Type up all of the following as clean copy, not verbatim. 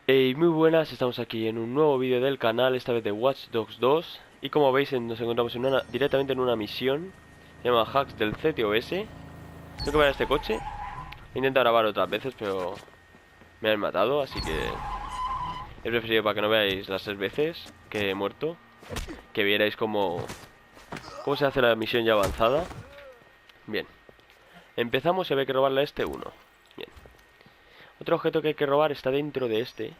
Hey, muy buenas, estamos aquí en un nuevo vídeo del canal, esta vez de Watch Dogs 2. Y como veis, nos encontramos directamente en una misión. Se llama Hacks del CTOS. Tengo que ver este coche. He intentado grabar otras veces, pero me han matado, así que he preferido, para que no veáis las 3 veces que he muerto, que vierais cómo se hace la misión ya avanzada. Bien, empezamos y había que robarle a este uno. Bien, otro objeto que hay que robar está dentro de este.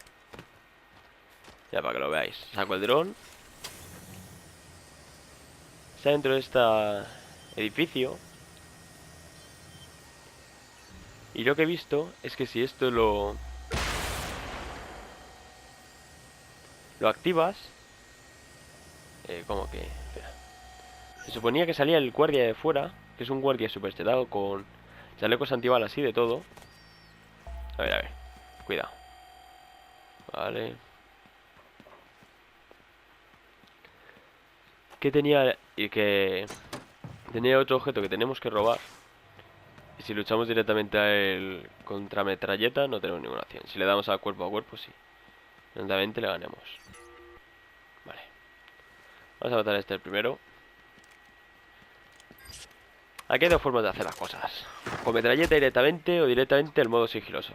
Ya para que lo veáis. Saco el dron. Está dentro de este edificio. Y lo que he visto es que si esto lo activas, como que... espera. Se suponía que salía el guardia de fuera, que es un guardia super chetado con chalecos antibalas y de todo. A ver, cuidado. Vale. Que tenía... Y que... Tenía otro objeto que tenemos que robar. Y si luchamos directamente a él contra metralleta, no tenemos ninguna acción. Si le damos a cuerpo, sí. Lentamente le ganemos. Vale. Vamos a matar a este primero. Aquí hay dos formas de hacer las cosas. Con metralleta directamente o directamente el modo sigiloso.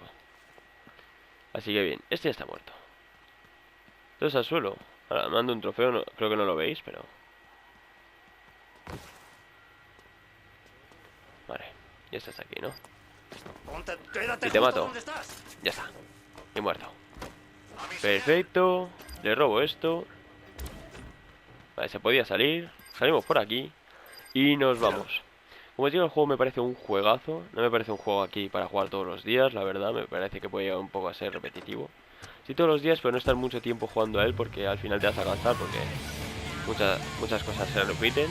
Así que bien, este ya está muerto. Entonces al suelo. Ahora, me mando un trofeo, creo que no lo veis, pero... Vale, y este está aquí, ¿no? Y te mato. Ya está. Y muerto. Perfecto. Le robo esto. Vale, se podía salir. Salimos por aquí. Y nos vamos. Como os digo, el juego me parece un juegazo. No me parece un juego aquí para jugar todos los días, la verdad. Me parece que puede llegar un poco a ser repetitivo. Sí, todos los días, pero no estar mucho tiempo jugando a él, porque al final te vas a cansar, porque muchas cosas se repiten.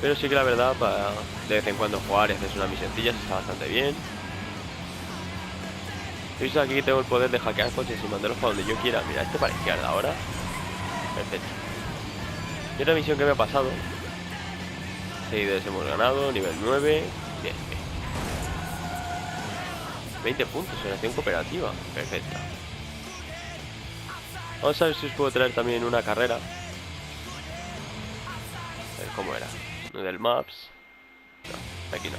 Pero sí que la verdad, para de vez en cuando jugar y hacer una misioncilla está bastante bien. He visto aquí que tengo el poder de hackear coches y mandarlos para donde yo quiera. Mira, este para la izquierda ahora. Perfecto. Y otra misión que me ha pasado. 6 de hemos ganado, nivel 9. Bien, bien. 20 puntos en acción cooperativa. Perfecto. Vamos a ver si os puedo traer también una carrera. A ver cómo era. Del Maps. No, aquí no.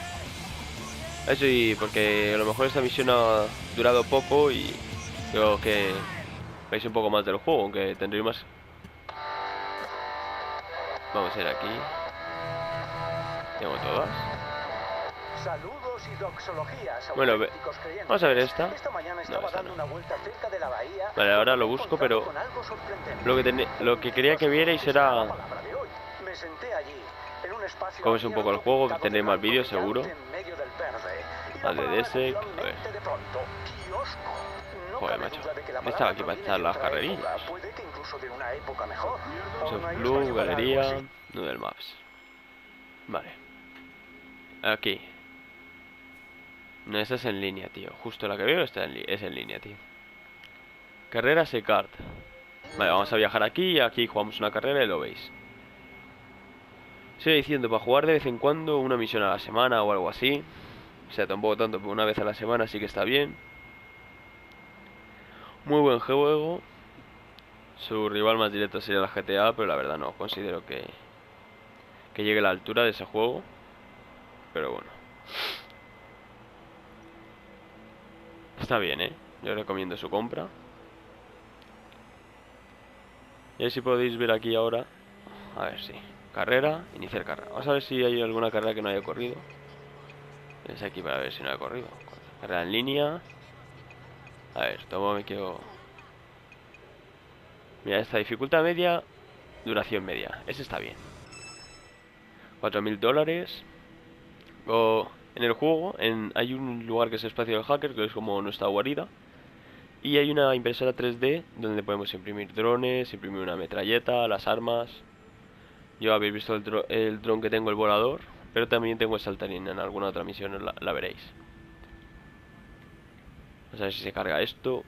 Eso, y porque a lo mejor esta misión ha durado poco y creo que veis un poco más del juego, aunque tendréis más. Vamos a ir aquí. Tengo todas. Saludos y doxologías, Bueno, auténticos creyentes. vamos a ver esta. Esta mañana No, estaba esta dando no. una vuelta cerca de la bahía. Vale, ahora lo Me he busco, encontrado pero con algo sorprendente. lo que quería que vierais Será la era palabra de hoy. Me senté allí, en un espacio cómo es un poco el abierto juego. pintado de Tendréis más blanco vídeos seguro. brillante en medio del verde. Y la Al de palabra Desek, cogió a mi a ver. mente de pronto. Kiosco. No Joder, cabe macho. duda de que la Estaba palabra aquí para proviene echar de las otra carrerillas. época, puede que incluso de una época mejor. ¿O Soft no hay Blue, espacio para algo galería, así? Noodle Maps. Vale. Aquí. No, esa es en línea, tío. Justo la que veo es en línea, tío. Carrera Secart. Vale, vamos a viajar aquí y aquí jugamos una carrera y lo veis. Estoy diciendo, para jugar de vez en cuando una misión a la semana o algo así. O sea, tampoco tanto, pero una vez a la semana sí que está bien. Muy buen juego. Su rival más directo sería la GTA, pero la verdad no considero que llegue a la altura de ese juego. Pero bueno. Está bien, ¿eh? Yo recomiendo su compra. Y ahí si podéis ver aquí ahora. A ver, sí. Carrera, iniciar carrera. Vamos a ver si hay alguna carrera que no haya corrido. Es aquí para ver si no ha corrido. Carrera en línea. A ver, toma, me quedo. Mira, esta dificultad media, duración media. Ese está bien. $4000. O en el juego hay un lugar que es espacio del hacker, que es como nuestra guarida. Y hay una impresora 3D donde podemos imprimir drones, imprimir una metralleta, las armas. Yo habéis visto el dron que tengo, el volador. Pero también tengo el saltarín en alguna otra misión, la veréis. Vamos a ver si se carga esto.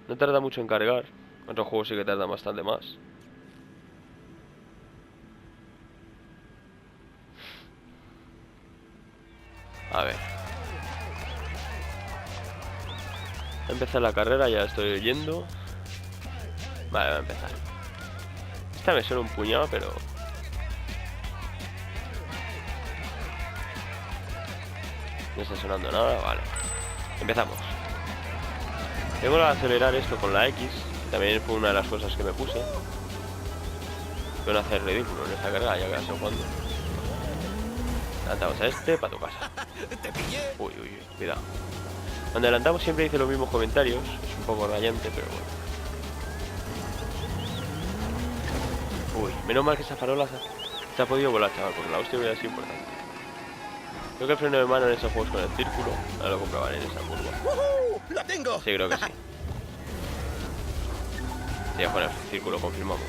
No tarda mucho en cargar. Otros juegos sí que tardan bastante más. A ver. a empezar la carrera, ya estoy yendo. Vale, va a empezar. Esta me suena un puñado, pero... no está sonando nada, vale. Empezamos. Tengo que acelerar esto con la X, que también fue una de las cosas que me puse. Voy a hacer ridículo en esta carrera, ya que la estoy jugando. Adelantamos a este para tu casa. Uy, uy, uy, cuidado. Cuando adelantamos siempre dice los mismos comentarios. Es un poco rayante, pero bueno. Uy, menos mal que esa farola se ha podido volar, chaval, porque la hostia hubiera sido importante. Creo que el freno de mano en esos juegos con el círculo. Ahora lo comprobaré en esa curva. ¡La tengo! Sí, creo que sí. Sí, con el círculo confirmamos.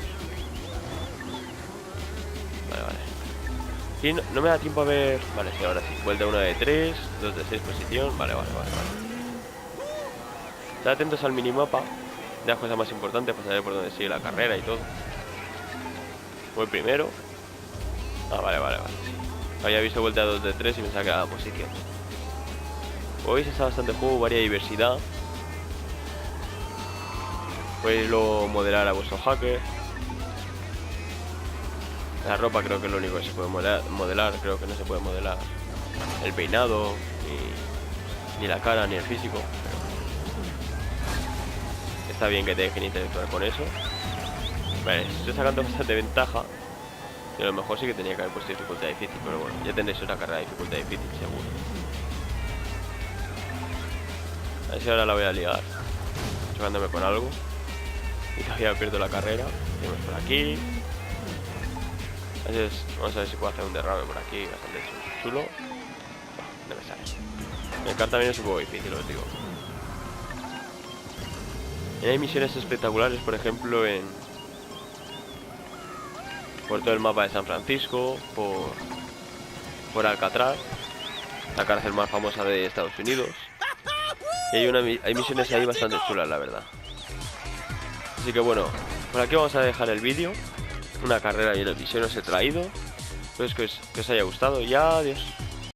Vale, vale. Sí, no me da tiempo a ver... Vale, sí, ahora sí. Vuelta 1 de 3, 2 de 6 posición. Vale, vale, vale, vale. Estad atentos al minimapa de las cosas más importantes para saber por dónde sigue la carrera y todo. Voy primero. Ah, vale, vale, vale. Sí. Había visto vuelta 2 de 3 y me saca la posición. Como veis, está bastante juego, varia diversidad. Podéis luego modelar a vuestro hacker. La ropa creo que es lo único que se puede modelar. Creo que no se puede modelar el peinado, ni la cara, ni el físico. Pero está bien que te dejen interactuar con eso. Vale, estoy sacando bastante ventaja. Y a lo mejor sí que tenía que haber puesto dificultad difícil, pero bueno, ya tendréis otra carrera de dificultad difícil, seguro. A ver si ahora la voy a liar, chocándome con algo. Y todavía pierdo la carrera. Tenemos por aquí. Vamos a ver si puedo hacer un derrame por aquí, bastante chulo. No me sale. El kart también es un poco difícil, os digo. Y hay misiones espectaculares, por ejemplo, por todo el mapa de San Francisco, por Alcatraz, la cárcel más famosa de Estados Unidos. Y hay misiones ahí bastante chulas, la verdad. Así que bueno, por aquí vamos a dejar el vídeo. Una carrera y el episodio os he traído. Espero que os haya gustado y adiós.